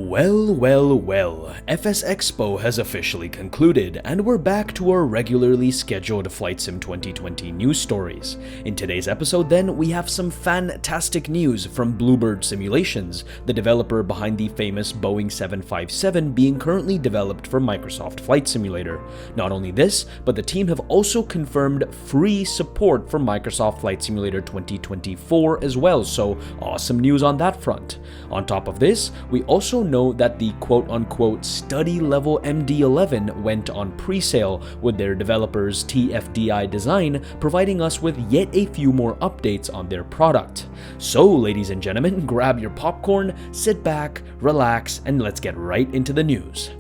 Well, FS Expo has officially concluded, and we're back to our regularly scheduled Flight Sim 2020 news stories. In today's episode then, we have some fantastic news from Bluebird Simulations, the developer behind the famous Boeing 757 being currently developed for Microsoft Flight Simulator. Not only this, but the team have also confirmed free support for Microsoft Flight Simulator 2024 as well, so awesome news on that front. On top of this, we also know that the quote-unquote study-level MD-11 went on pre-sale, with their developers TFDi Design providing us with yet a few more updates on their product. So, ladies and gentlemen, grab your popcorn, sit back, relax, and let's get right into the news.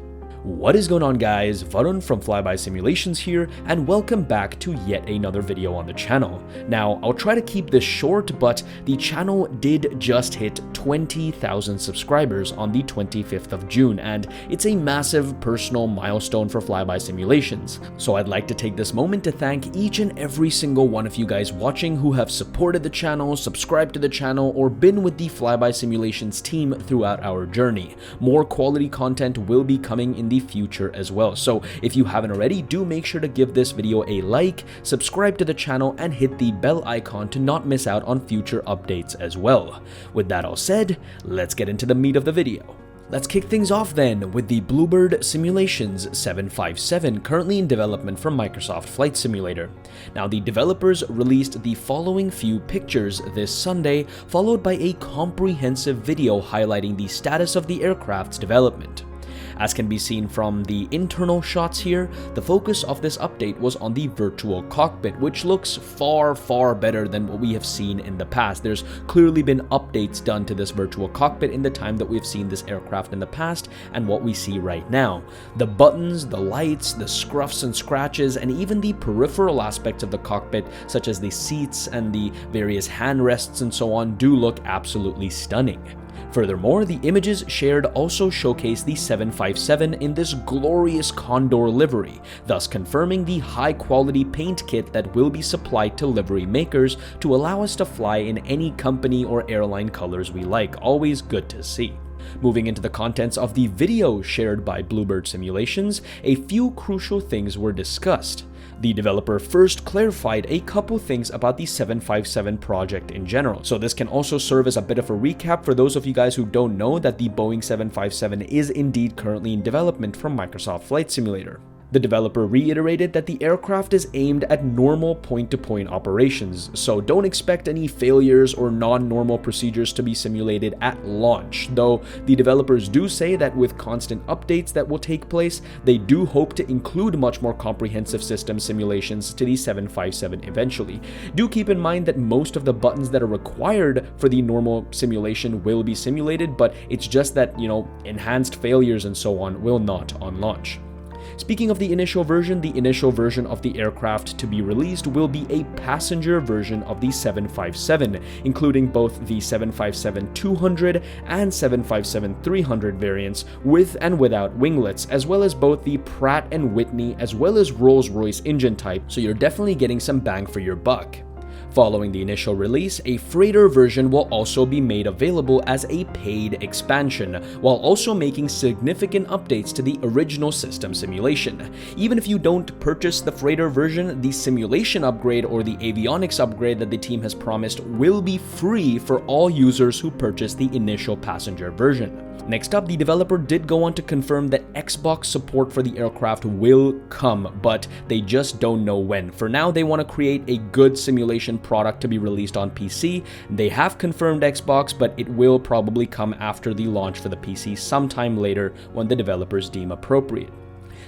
What is going on, guys? Varun from Flyby Simulations here, and welcome back to yet another video on the channel. Now, I'll try to keep this short, but the channel did just hit 20,000 subscribers on the 25th of June, and it's a massive personal milestone for Flyby Simulations. So I'd like to take this moment to thank each and every single one of you guys watching who have supported the channel, subscribed to the channel, or been with the Flyby Simulations team throughout our journey. More quality content will be coming in the future as well, so if you haven't already, do make sure to give this video a like, subscribe to the channel, and hit the bell icon to not miss out on future updates as well. With that all said, let's get into the meat of the video. Let's kick things off then with the Bluebird Simulations 757 currently in development for Microsoft Flight Simulator. Now, the developers released the following few pictures this Sunday, followed by a comprehensive video highlighting the status of the aircraft's development. As can be seen from the internal shots here, the focus of this update was on the virtual cockpit, which looks far better than what we have seen in the past. There's clearly been updates done to this virtual cockpit in the time that we've seen this aircraft in the past and what we see right now. The buttons, the lights, the scruffs and scratches, and even the peripheral aspects of the cockpit, such as the seats and the various handrests and so on, do look absolutely stunning. Furthermore, the images shared also showcase the 757 in this glorious condor livery, thus confirming the high-quality paint kit that will be supplied to livery makers to allow us to fly in any company or airline colors we like. Always good to see. Moving into the contents of the video shared by Bluebird Simulations, a few crucial things were discussed. The developer first clarified a couple things about the 757 project in general. So this can also serve as a bit of a recap for those of you guys who don't know that the Boeing 757 is indeed currently in development from Microsoft Flight Simulator. The developer reiterated that the aircraft is aimed at normal point-to-point operations, so don't expect any failures or non-normal procedures to be simulated at launch, though the developers do say that with constant updates that will take place, they do hope to include much more comprehensive system simulations to the 757 eventually. Do keep in mind that most of the buttons that are required for the normal simulation will be simulated, but it's just that, enhanced failures and so on will not on launch. Speaking of the initial version of the aircraft to be released will be a passenger version of the 757, including both the 757-200 and 757-300 variants with and without winglets, as well as both the Pratt & Whitney as well as Rolls-Royce engine type, so you're definitely getting some bang for your buck. Following the initial release, a freighter version will also be made available as a paid expansion, while also making significant updates to the original system simulation. Even if you don't purchase the freighter version, the simulation upgrade or the avionics upgrade that the team has promised will be free for all users who purchase the initial passenger version. Next up, the developer did go on to confirm that Xbox support for the aircraft will come, but they just don't know when. For now, they want to create a good simulation product to be released on PC. They have confirmed Xbox, but it will probably come after the launch for the PC sometime later when the developers deem appropriate.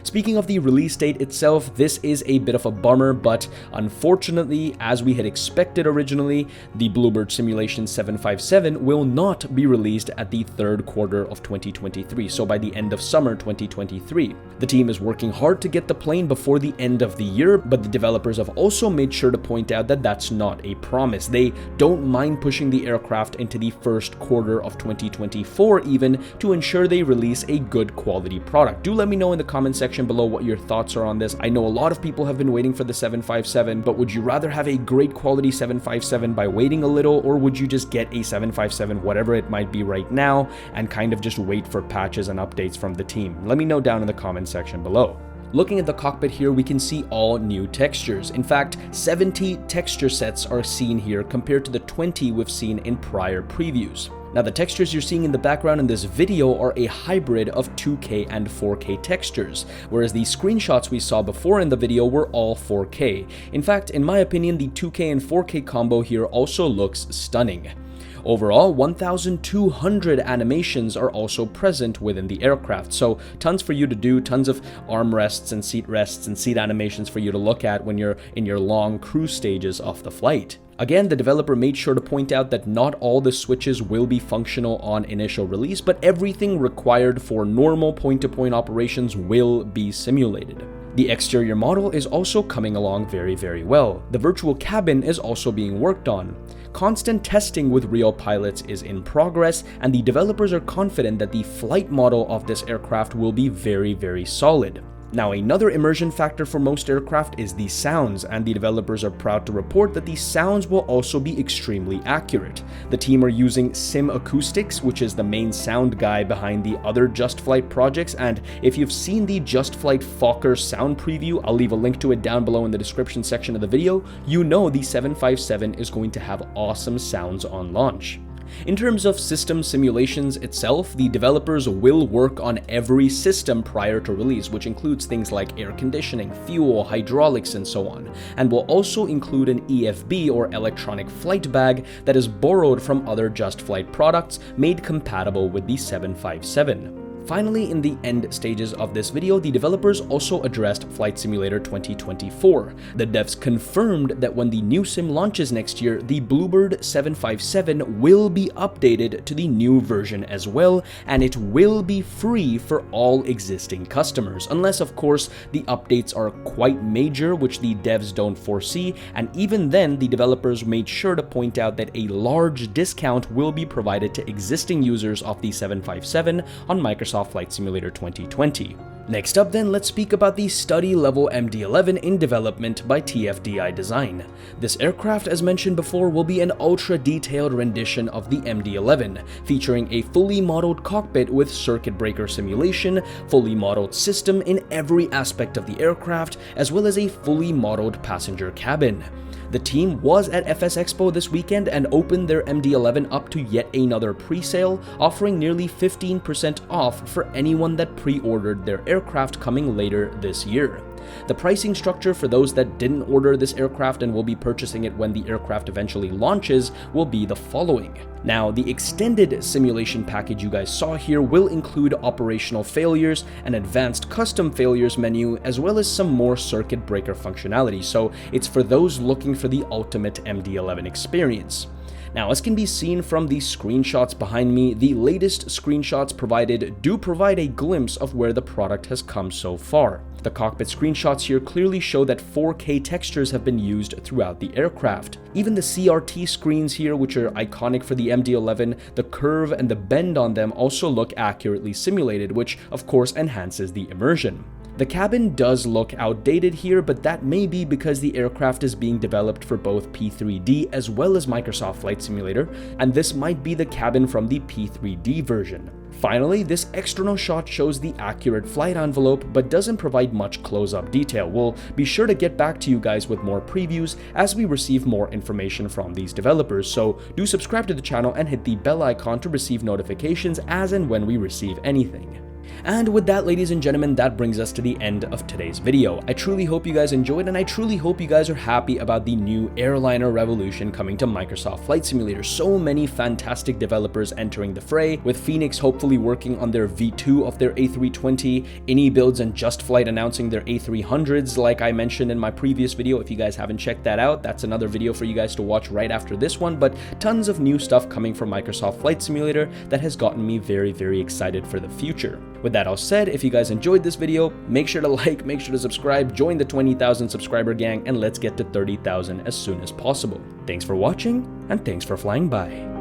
Speaking of the release date itself, this is a bit of a bummer, but unfortunately, as we had expected originally, the Bluebird Simulations 757 will not be released at the third quarter of 2023, so by the end of summer 2023. The team is working hard to get the plane before the end of the year, but the developers have also made sure to point out that that's not a promise. They don't mind pushing the aircraft into the first quarter of 2024 even to ensure they release a good quality product. Do let me know in the comment section section below what your thoughts are on this. I know a lot of people have been waiting for the 757, but would you rather have a great quality 757 by waiting a little, or would you just get a 757, whatever it might be right now, and kind of just wait for patches and updates from the team? Let me know down in the comment section below. Looking at the cockpit here, we can see all new textures. In fact, 70 texture sets are seen here compared to the 20 we've seen in prior previews. Now, the textures you're seeing in the background in this video are a hybrid of 2K and 4K textures, whereas the screenshots we saw before in the video were all 4K. In fact, in my opinion, the 2K and 4K combo here also looks stunning. Overall, 1,200 animations are also present within the aircraft, so tons for you to do, tons of armrests and seat animations for you to look at when you're in your long cruise stages of the flight. Again, the developer made sure to point out that not all the switches will be functional on initial release, but everything required for normal point-to-point operations will be simulated. The exterior model is also coming along very well. The virtual cabin is also being worked on. Constant testing with real pilots is in progress, and the developers are confident that the flight model of this aircraft will be very solid. Now, another immersion factor for most aircraft is the sounds, and the developers are proud to report that the sounds will also be extremely accurate. The team are using Sim Acoustics, which is the main sound guy behind the other Just Flight projects, and if you've seen the Just Flight Fokker sound preview, I'll leave a link to it down below in the description section of the video, you know the 757 is going to have awesome sounds on launch. In terms of system simulations itself, the developers will work on every system prior to release, which includes things like air conditioning, fuel, hydraulics, and so on, and will also include an EFB or electronic flight bag that is borrowed from other Just Flight products made compatible with the 757. Finally, in the end stages of this video, the developers also addressed Flight Simulator 2024. The devs confirmed that when the new sim launches next year, the Bluebird 757 will be updated to the new version as well, and it will be free for all existing customers, unless of course the updates are quite major, which the devs don't foresee, and even then the developers made sure to point out that a large discount will be provided to existing users of the 757 on Microsoft Flight Simulator 2020. Next up then, let's speak about the study-level MD-11 in development by TFDi Design. This aircraft, as mentioned before, will be an ultra-detailed rendition of the MD-11, featuring a fully modeled cockpit with circuit breaker simulation, fully modeled system in every aspect of the aircraft, as well as a fully modeled passenger cabin. The team was at FS Expo this weekend and opened their MD-11 up to yet another pre-sale, offering nearly 15% off for anyone that pre-ordered their aircraft coming later this year. The pricing structure for those that didn't order this aircraft and will be purchasing it when the aircraft eventually launches will be the following. Now, the extended simulation package you guys saw here will include operational failures, an advanced custom failures menu, as well as some more circuit breaker functionality, so it's for those looking for the ultimate MD-11 experience. Now, as can be seen from the screenshots behind me, the latest screenshots provided do provide a glimpse of where the product has come so far. The cockpit screenshots here clearly show that 4K textures have been used throughout the aircraft. Even the CRT screens here, which are iconic for the MD-11, the curve and the bend on them also look accurately simulated, which of course enhances the immersion. The cabin does look outdated here, but that may be because the aircraft is being developed for both P3D as well as Microsoft Flight Simulator, and this might be the cabin from the P3D version. Finally, this external shot shows the accurate flight envelope, but doesn't provide much close-up detail. We'll be sure to get back to you guys with more previews as we receive more information from these developers, so do subscribe to the channel and hit the bell icon to receive notifications as and when we receive anything. And with that, ladies and gentlemen, that brings us to the end of today's video. I truly hope you guys enjoyed, and I truly hope you guys are happy about the new airliner revolution coming to Microsoft Flight Simulator. So many fantastic developers entering the fray, with Phoenix hopefully working on their V2 of their A320, AnyBuilds and Just Flight announcing their A300s like I mentioned in my previous video. If you guys haven't checked that out, that's another video for you guys to watch right after this one, but tons of new stuff coming from Microsoft Flight Simulator that has gotten me very excited for the future. With that all said, if you guys enjoyed this video, make sure to like, make sure to subscribe, join the 20,000 subscriber gang, and let's get to 30,000 as soon as possible. Thanks for watching, and thanks for flying by.